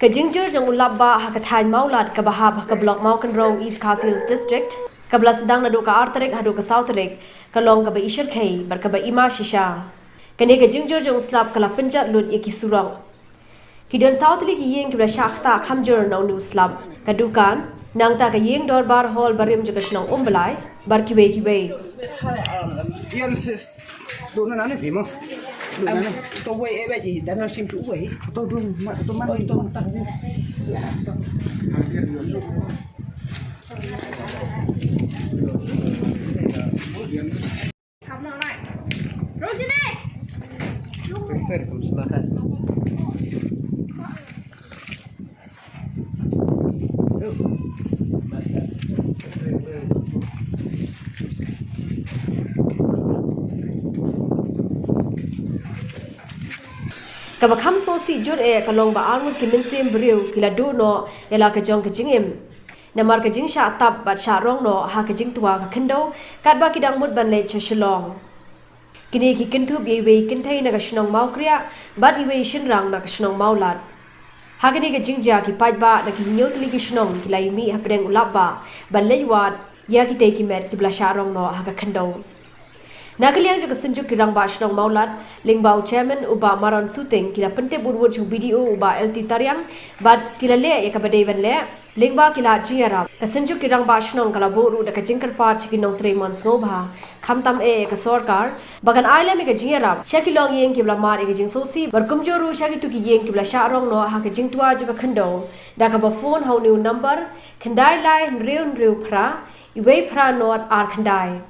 Kajingjur jang ulabba hakathain maulat kabahab hakablok mau kan rong East Khasi Hills District kabla sedang nadu ka artarek hadu ka soutarek kalong ka ba ishar khai bar ka ba ima shisha kane kajingjur jang slap kala penjat lut yaki surang kidan southli ki yeng kibla shakhta khamjur nau new slap kadukan nangta ka yeng dorbar hall barim jukashnong umbalai bar kibe Doon na Vimo. Tôi quay em vậy thì đã nói xin chủ quỷ. Tôi đun mà tôi mang tôi tắt đi. Học nào này. Rồi trên đây. Tôi không sao hết. Kabakam so si jur kalong ba armut kimin sim briu kila du no ela ka jong ka jingim namar ka jing sha tap bat sha rong no ha ka jing tuwa ka khendo kat ba kidang mut ban le chashilong kini ki kin thu bi we kin thai na ka shnong mau kriya bat i we shin rang na ka shnong mau lat ha kini ka jing ja ki paj ba na ki nyot li ki shnong ki lai mi ha preng ulap ba ban le wat ya ki te ki met ki bla sha rong no ha ka khendo Nakaliang juga senjuk kirang bashnong maulat lingbau chairman uba maron suting kila pente burwud chung BDO uba LT Tariang bad kila le ya kabadevan le lingba kila jiara kasenjuk kirang bashnong kala boru da kajingkar par chikinong 3 months ngobha khamtam ka sarkar bagan aila me ka jiara shakilong yeng kibla mar e jing sosi barkumjoru shaki tu ki yeng kibla sharong no ha ka jing twa juga khando da ka ba phone how new number khandai lai riu phra iwe phra not ar khandai